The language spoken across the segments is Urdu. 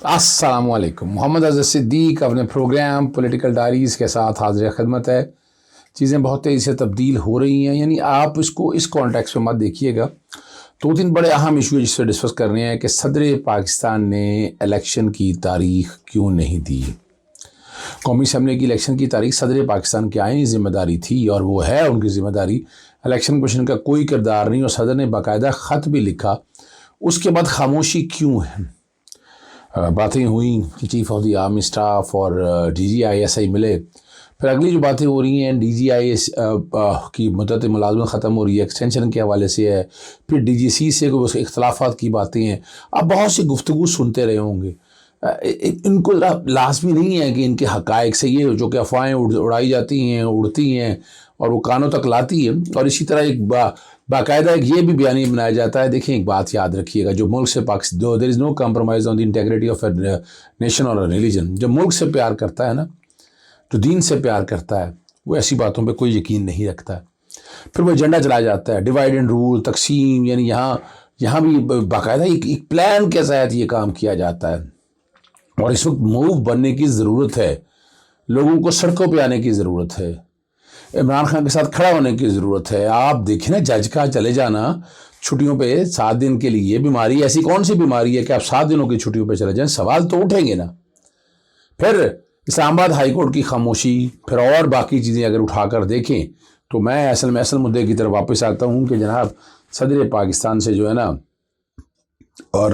السلام علیکم. محمد اظہر صدیق اپنے پروگرام پولیٹیکل ڈائریز کے ساتھ حاضر خدمت ہے. چیزیں بہت تیزی سے تبدیل ہو رہی ہیں، یعنی آپ اس کو اس کانٹیکس میں مت دیکھیے گا. دو تین بڑے اہم ایشو جس سے ڈسکس کر رہے ہیں کہ صدر پاکستان نے الیکشن کی تاریخ کیوں نہیں دی. قومی اسمبلی کی الیکشن کی تاریخ صدر پاکستان کی آئینی ذمہ داری تھی اور وہ ہے ان کی ذمہ داری. الیکشن کمیشن کا کوئی کردار نہیں اور صدر نے باقاعدہ خط بھی لکھا. اس کے بعد خاموشی کیوں ہے؟ باتیں ہوئیں کہ chief of the army staff اور D G I S I ملے. پھر اگلی جو باتیں ہو رہی ہیں ڈی جی آئی ایس کی مدت ملازمت ختم ہو رہی ہے، ایکسٹینشن کے حوالے سے ہے. پھر ڈی جی سی سے اختلافات کی باتیں ہیں. آپ بہت سی گفتگو سنتے رہے ہوں گے. ان کو لازمی نہیں ہے کہ ان کے حقائق سے یہ جو کہ افواہیں اڑائی جاتی ہیں، اڑتی ہیں اور وہ کانوں تک لاتی ہے. اور اسی طرح ایک باقاعدہ ایک یہ بھی بیانیہ بنایا جاتا ہے. دیکھیں ایک بات یاد رکھیے گا، جو ملک سے Pakistan there is no compromise on the integrity of a nation اور ریلیجن. جو ملک سے پیار کرتا ہے نا، جو دین سے پیار کرتا ہے، وہ ایسی باتوں پہ کوئی یقین نہیں رکھتا ہے. پھر وہ ایجنڈا چلایا جاتا ہے، ڈیوائڈ اینڈ رول، تقسیم. یعنی یہاں بھی باقاعدہ ایک پلان کے تحت یہ کام کیا جاتا ہے. اور اس وقت موو بننے کی ضرورت ہے، لوگوں کو سڑکوں پہ آنے کی ضرورت ہے، عمران خان کے ساتھ کھڑا ہونے کی ضرورت ہے. آپ دیکھیں نا، جج کا چلے جانا چھٹیوں پہ 7 دن کے لیے. بیماری ایسی کون سی بیماری ہے کہ آپ 7 دنوں کی چھٹیوں پہ چلے جائیں؟ سوال تو اٹھیں گے نا. پھر اسلام آباد ہائی کورٹ کی خاموشی، پھر اور باقی چیزیں اگر اٹھا کر دیکھیں تو میں اصل مدعے کی طرف واپس آتا ہوں کہ جناب صدر پاکستان سے جو ہے نا اور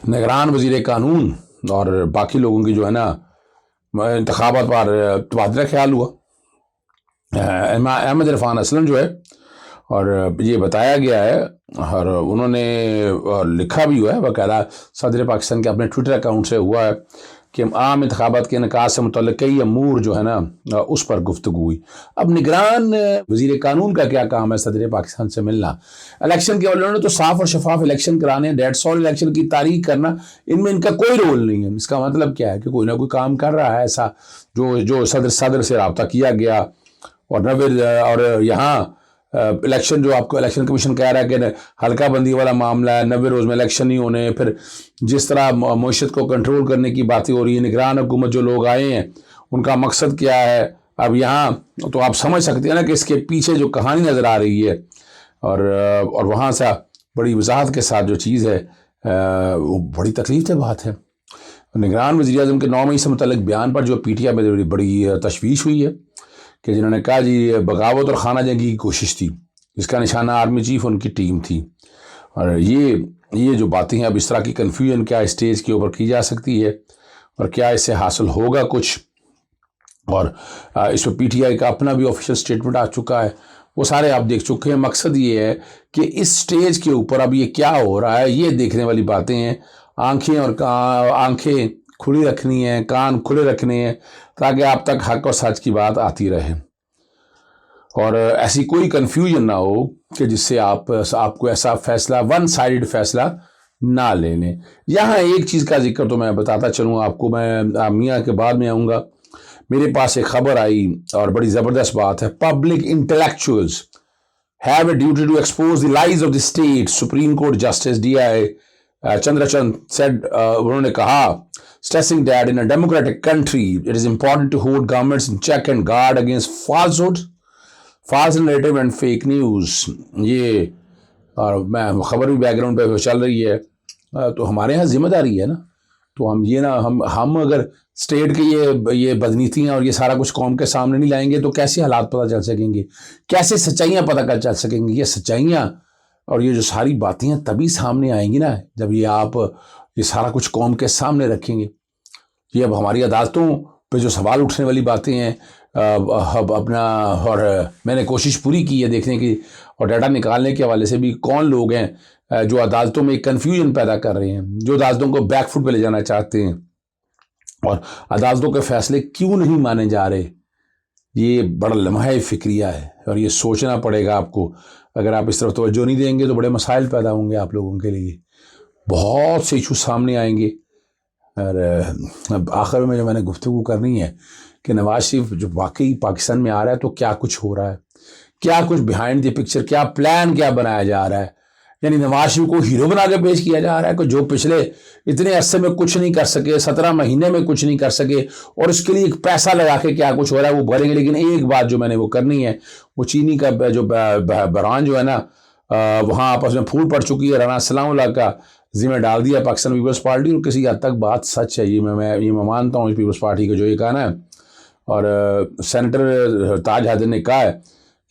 نگران وزیر قانون اور باقی لوگوں کی جو ہے نا انتخابات پر تبادلہ خیال ہوا. احمد عرفان اسلم جو ہے، اور یہ بتایا گیا ہے اور انہوں نے لکھا بھی ہوا ہے باقاعدہ صدر پاکستان کے اپنے ٹویٹر اکاؤنٹ سے ہوا ہے کہ عام انتخابات کے انعقاد سے متعلق کئی امور جو ہے نا اس پر گفتگو ہوئی. اب نگران وزیر قانون کا کیا کام ہے صدر پاکستان سے ملنا؟ الیکشن کے انہوں نے تو صاف اور شفاف الیکشن کرانے، ڈیٹس آل. الیکشن کی تاریخ کرنا، ان میں ان کا کوئی رول نہیں ہے. اس کا مطلب کیا ہے کہ کوئی نہ کوئی کام کر رہا ہے ایسا جو صدر سے رابطہ کیا گیا. اور یہاں الیکشن جو آپ کو الیکشن کمیشن کہہ رہا ہے کہ حلقہ بندی والا معاملہ ہے، 90 روز میں الیکشن نہیں ہونے. پھر جس طرح معیشت کو کنٹرول کرنے کی باتیں ہو رہی ہیں، نگران حکومت جو لوگ آئے ہیں ان کا مقصد کیا ہے. اب یہاں تو آپ سمجھ سکتے ہیں نا کہ اس کے پیچھے جو کہانی نظر آ رہی ہے اور وہاں سے بڑی وضاحت کے ساتھ جو چیز ہے وہ بڑی تکلیف دہ بات ہے. نگران وزیر اعظم کے 9 مئی سے متعلق بیان پر جو پی ٹی آئی میں بڑی تشویش ہوئی ہے کہ جنہوں نے کہا جی بغاوت اور خانہ جنگی کی کوشش تھی، جس کا نشانہ آرمی چیف ان کی ٹیم تھی. اور یہ جو باتیں ہیں، اب اس طرح کی کنفیوژن کیا اسٹیج کے اوپر کی جا سکتی ہے اور کیا اس سے حاصل ہوگا کچھ؟ اور اس میں پی ٹی آئی کا اپنا بھی آفیشیل اسٹیٹمنٹ آ چکا ہے، وہ سارے آپ دیکھ چکے ہیں. مقصد یہ ہے کہ اس سٹیج کے اوپر اب یہ کیا ہو رہا ہے یہ دیکھنے والی باتیں ہیں. آنکھیں کھلی رکھنی ہیں، کان کھلے رکھنے ہیں تاکہ آپ تک حق اور سچ کی بات آتی رہے اور ایسی کوئی کنفیوژن نہ ہو کہ جس سے آپ کو ایسا فیصلہ ون سائیڈ فیصلہ نہ لے لیں. یہاں ایک چیز کا ذکر تو میں بتاتا چلوں آپ کو، میں میاں کے بعد میں آؤں گا. میرے پاس ایک خبر آئی اور بڑی زبردست بات ہے. Public intellectuals have a duty to expose the lies of the state. Supreme Court Justice D.I. Chandrachand said, انہوں نے کہا, stressing that in a democratic country it is important to hold governments in check and guard against falsehood, false narrative and fake news. یہ اور میں خبر بھی بیک گراؤنڈ پہ چل رہی ہے تو ہمارے ہاں ذمہ داری ہے نا. تو ہم یہ نا ہم اگر اسٹیٹ کے یہ بدنیتیاں اور یہ سارا کچھ قوم کے سامنے نہیں لائیں گے تو کیسے حالات پتہ چل سکیں گے، کیسے سچائیاں پتہ چل سکیں گی؟ یہ سچائیاں اور یہ جو ساری باتیں ہیں تبھی سامنے آئیں گی نا جب آپ یہ سارا کچھ قوم کے سامنے رکھیں گے. یہ اب ہماری عدالتوں پہ جو سوال اٹھنے والی باتیں ہیں اپنا، اور میں نے کوشش پوری کی ہے دیکھنے کی اور ڈیٹا نکالنے کے حوالے سے بھی کون لوگ ہیں جو عدالتوں میں ایک کنفیوژن پیدا کر رہے ہیں، جو عدالتوں کو بیک فٹ پہ لے جانا چاہتے ہیں اور عدالتوں کے فیصلے کیوں نہیں مانے جا رہے. یہ بڑا لمحہ فکریہ ہے اور یہ سوچنا پڑے گا آپ کو. اگر آپ اس طرف توجہ نہیں دیں گے تو بڑے مسائل پیدا ہوں گے آپ لوگوں کے لیے، بہت سے ایشو سامنے آئیں گے. اور آخر میں جو میں نے گفتگو کرنی ہے کہ نواز شریف جو واقعی پاکستان میں آ رہا ہے تو کیا کچھ ہو رہا ہے، کیا کچھ بیہائنڈ دی پکچر، کیا پلان کیا بنایا جا رہا ہے. یعنی نواز شریف کو ہیرو بنا کے پیش کیا جا رہا ہے کہ جو پچھلے اتنے عرصے میں کچھ نہیں کر سکے، 17 مہینے میں کچھ نہیں کر سکے، اور اس کے لیے ایک پیسہ لگا کے کیا کچھ ہو رہا ہے وہ بھریں گے۔ لیکن ایک بات جو میں نے وہ کرنی ہے، وہ چینی کا جو بحران جو ہے نا وہاں آپس میں پھوٹ پڑ چکی ہے، رانا ثناء اللہ کا ذمہ ڈال دیا پاکستان پیپلز پارٹی، اور کسی حد تک بات سچ ہے، یہ میں مانتا ہوں پیپلز پارٹی کو جو یہ کہنا ہے۔ اور سینیٹر تاج حیدر نے کہا ہے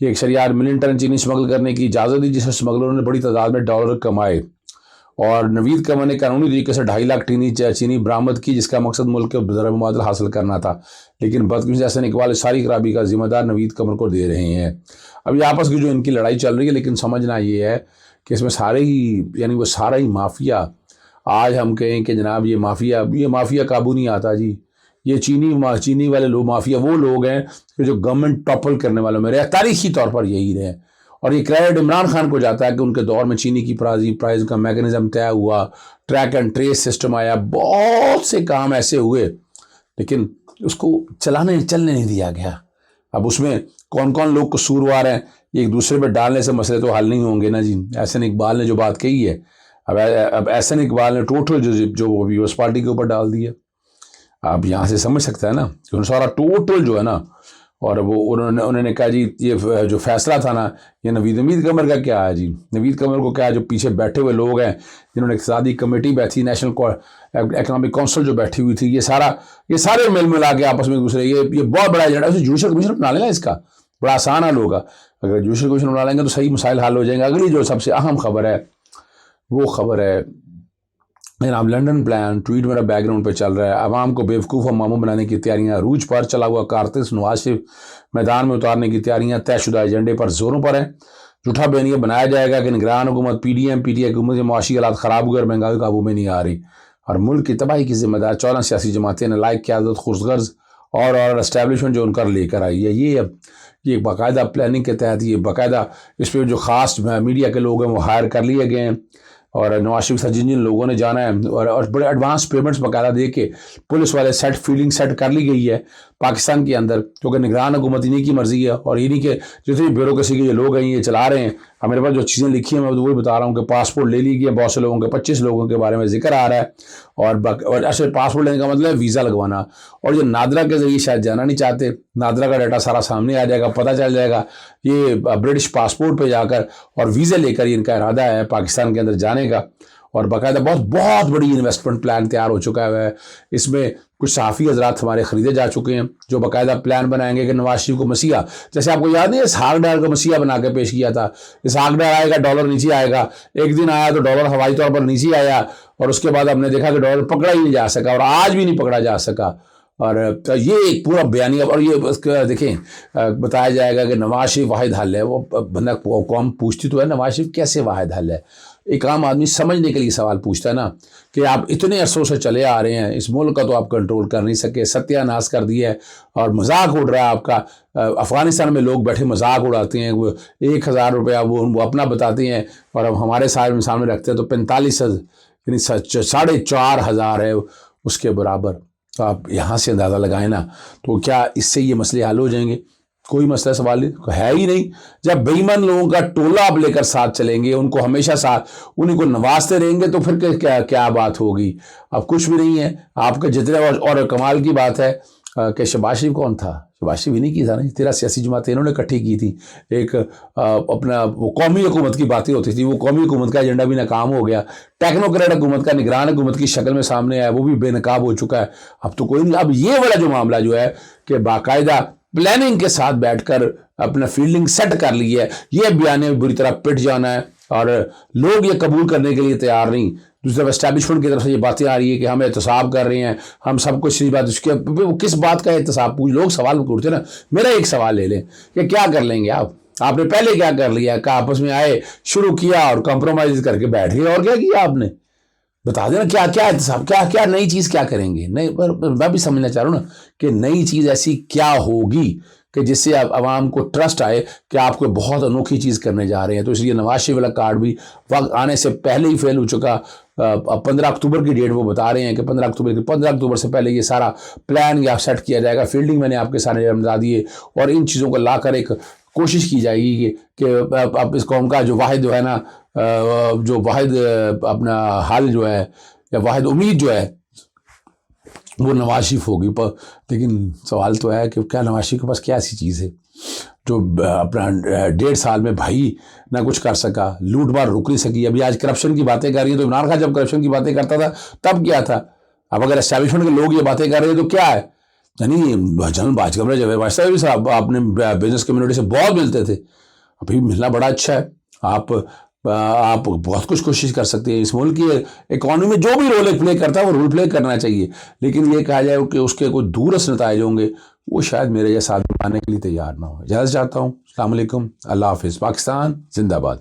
کہ 1.8 ملین ٹن چینی اسمگل کرنے کی اجازت دی، جس سے اسمگلروں نے بڑی تعداد میں ڈالر کمائے، اور نوید قمر نے قانونی طریقے سے 2.5 لاکھ چینی برآمد کی، جس کا مقصد ملک کے ضرب مبادل حاصل کرنا تھا، لیکن بدقسمتی احسن اقبال ساری خرابی کا ذمہ دار نوید قمر کو دے رہے ہیں۔ اب یہ آپس کی جو ان کی لڑائی چل رہی ہے، لیکن سمجھنا یہ ہے کہ اس میں سارے ہی یعنی وہ سارا ہی مافیا، آج ہم کہیں کہ جناب یہ مافیا قابو نہیں آتا جی، یہ چینی والے لوگ مافیا وہ لوگ ہیں کہ جو گورنمنٹ ٹاپل کرنے والوں میں رہے، تاریخی طور پر یہی رہے، اور یہ کریڈٹ عمران خان کو جاتا ہے کہ ان کے دور میں چینی کی پرائز کا میکنزم طے ہوا، ٹریک اینڈ ٹریس سسٹم آیا، بہت سے کام ایسے ہوئے، لیکن اس کو چلنے نہیں دیا گیا۔ اب اس میں کون کون لوگ قصوروار ہیں، ایک دوسرے پہ ڈالنے سے مسئلے تو حل نہیں ہوں گے نا جی۔ احسن اقبال نے جو بات کہی ہے، اب احسن اقبال نے ٹوٹل جو وہ پیپلز پارٹی کے اوپر ڈال دیا۔ آپ یہاں سے سمجھ سکتا ہے نا کہ سارا ٹوٹل جو ہے نا، اور وہ انہوں نے کہا جی یہ جو فیصلہ تھا نا، یہ نوید قمر کا کیا ہے جی، نوید قمر کو کیا، جو پیچھے بیٹھے ہوئے لوگ ہیں جنہوں نے اقتصادی کمیٹی بیٹھی، نیشنل اکنامک کونسل جو بیٹھی ہوئی تھی، یہ سارے مل ملا کے آپس میں ایک دوسرے یہ بہت بڑا ایجنڈا ہے۔ جوڈیشل کمیشن بنا لینا، اس کا بڑا آسان حل ہوگا، اگر جوڈیشل کمیشن بنا لیں گے تو صحیح مسائل حل ہو جائیں گے۔ اگلی جو سب سے اہم خبر ہے وہ خبر ہے جناب لنڈن پلان، ٹویٹ میرا بیک گراؤنڈ پہ چل رہا ہے، عوام کو بیوقوف اور ماموں بنانے کی تیاریاں عروج پر، چلا ہوا کارتس نواز شریف میدان میں اتارنے کی تیاریاں طے شدہ ایجنڈے پر زوروں پر ہیں۔ جھوٹا بیانیہ بنایا جائے گا کہ نگران حکومت پی ٹی آئی حکومت کے معاشی حالات خراب ہوئے اور مہنگائی قابو میں نہیں آ رہی، اور ملک کی تباہی کی ذمہ دار 14 سیاسی جماعتیں نالائق قیادت، خودغرض اور اسٹیبلشمنٹ جو ان کر لے کر آئی ہے۔ یہ باقاعدہ پلاننگ کے تحت، یہ باقاعدہ اس پہ جو خاص میڈیا کے لوگ ہیں وہ ہائر کر لیے گئے ہیں، اور نواز شریف جن لوگوں نے جانا ہے، اور بڑے ایڈوانس پیمنٹس باقاعدہ دے کے پولیس والے فیلڈنگ سیٹ کر لی گئی ہے پاکستان کے اندر، کیونکہ نگران حکومت انہی کی مرضی ہے، اور انہی کے جتنی بیوروکریسی کے یہ لوگ ہیں یہ چلا رہے ہیں۔ اب میرے پاس جو چیزیں لکھی ہیں میں وہی بتا رہا ہوں کہ پاسپورٹ لے لی گئی، بہت سے لوگوں کے 25 لوگوں کے بارے میں ذکر آ رہا ہے، اور ایسے پاسپورٹ لینے کا مطلب ہے ویزا لگوانا، اور یہ نادرا کے ذریعے شاید جانا نہیں چاہتے، نادرا کا ڈیٹا سارا سامنے آ جائے گا، پتہ چل جائے گا، یہ برٹش پاسپورٹ پہ جا کر اور ویزا لے کر ان کا ارادہ ہے پاکستان کے اندر جانے کا، اور باقاعدہ بہت بڑی انویسٹمنٹ پلان تیار ہو چکا ہے۔ اس میں کچھ صحافی حضرات ہمارے خریدے جا چکے ہیں جو باقاعدہ پلان بنائیں گے کہ نواز شریف کو مسیحا، جیسے آپ کو یاد نہیں ہے اسحاق ڈار کو مسیحا بنا کے پیش کیا تھا، اسحاق ڈار آئے گا ڈالر نیچے آئے گا، ایک دن آیا تو ڈالر ہوائی طور پر نیچے آیا، اور اس کے بعد ہم نے دیکھا کہ ڈالر پکڑا ہی نہیں جا سکا، اور آج بھی نہیں پکڑا جا سکا۔ اور یہ ایک پورا بیانیہ، اور یہ دیکھیں بتایا جائے گا کہ نواز شریف واحد حل ہے، وہ بندہ قوم پوچھتی تو ہے نواز شریف کیسے واحد حل ہے، ایک عام آدمی سمجھنے کے لیے سوال پوچھتا ہے نا کہ آپ اتنے عرصوں سے چلے آ رہے ہیں، اس ملک کا تو آپ کنٹرول کر نہیں سکے، ستیہ ناش کر دیا ہے، اور مذاق اڑ رہا ہے آپ کا۔ افغانستان میں لوگ بیٹھے مذاق اڑاتے ہیں، وہ 1000 روپیہ وہ اپنا بتاتے ہیں، اور اب ہمارے سامنے رکھتے ہیں تو 45 یعنی 4500 ہے اس کے برابر۔ تو آپ یہاں سے اندازہ لگائیں نا، تو کیا اس سے یہ مسئلے حل ہو جائیں گے؟ کوئی مسئلہ سوال ہے ہی نہیں۔ جب بے ایمان لوگوں کا ٹولہ آپ لے کر ساتھ چلیں گے، ان کو ہمیشہ ساتھ انہیں کو نوازتے رہیں گے، تو پھر کیا بات ہوگی؟ اب کچھ بھی نہیں ہے آپ کے جتنے، اور کمال کی بات ہے کہ شہباز شریف کون تھا؟ شہباز شریف نہیں کی تھا نا، 13 سیاسی جماعتیں انہوں نے اکٹھی کی تھی، ایک اپنا وہ قومی حکومت کی باتیں ہوتی تھی، وہ قومی حکومت کا ایجنڈا بھی ناکام ہو گیا، ٹیکنوکریٹ حکومت کا نگران حکومت کی شکل میں سامنے آیا، وہ بھی بے نقاب ہو چکا ہے۔ اب تو کوئی نہیں، اب یہ والا جو معاملہ جو ہے کہ باقاعدہ پلاننگ کے ساتھ بیٹھ کر اپنا فیلڈنگ سیٹ کر لی ہے، یہ بیانے بری طرح پٹ جانا ہے، اور لوگ یہ قبول کرنے کے لیے تیار نہیں۔ دوسری طرف اسٹیبلشمنٹ کی طرف سے یہ باتیں آ رہی ہے کہ ہم احتساب کر رہے ہیں، ہم سب کچھ صحیح بات، اس کے کس بات کا احتساب پوچھ، لوگ سوال اٹھتے ہیں نا۔ میرا ایک سوال لے لیں کہ کیا کر لیں گے آپ نے پہلے کیا کر لیا کہ آپس میں آئے، شروع کیا اور کمپرومائز کر کے بیٹھ گئے، اور کیا کیا آپ نے؟ بتا دینا کیا احتساب، کیا نئی چیز کیا کریں گے؟ نہیں، میں بھی سمجھنا چاہ رہا ہوں نا کہ نئی چیز ایسی کیا ہوگی کہ جس سے عوام کو ٹرسٹ آئے کہ آپ کو بہت انوکھی چیز کرنے جا رہے ہیں۔ تو اس لیے نواز شریف والا کارڈ بھی وقت آنے سے پہلے ہی فیل ہو چکا۔ 15 اکتوبر کی ڈیٹ وہ بتا رہے ہیں کہ 15 اکتوبر سے پہلے یہ سارا پلان یا سیٹ کیا جائے گا، فیلڈنگ میں نے آپ کے سارے بتا دیے، اور ان چیزوں کو لا کر ایک کوشش کی جائے گی کہ اب اس قوم کا جو واحد جو ہے نا جو واحد اپنا حل جو ہے یا واحد امید جو ہے وہ نواز شریف ہوگی. لیکن سوال تو ہے کہ کیا نواز شریف کے پاس کیا ایسی چیز ہے جو اپنا 1.5 سال میں بھائی نہ کچھ کر سکا, لوٹ مار رک نہیں سکی. ابھی آج کرپشن کی باتیں کر رہی ہے, تو عمران خان جب کرپشن کی باتیں کرتا تھا تب کیا تھا؟ اب اگر اسٹیبلشمنٹ کے لوگ یہ باتیں کر رہے ہیں تو کیا ہے؟ یعنی جنرل باجوہ جاوید باشاہ بھی صاحب آپ نے بزنس کمیونٹی سے بہت ملتے تھے, ابھی ملنا بڑا اچھا ہے. آپ بہت کچھ کوشش کر سکتے ہیں. اس ملک کی اکانومی میں جو بھی رول پلے کرتا ہے وہ رول پلے کرنا چاہیے, لیکن یہ کہا جائے کہ اس کے کوئی دورس نتائج ہوں گے, وہ شاید میرے جیسا آدمی پانے کے لیے تیار نہ ہو. اجازت چاہتا ہوں. السلام علیکم, اللہ حافظ. پاکستان زندہ باد.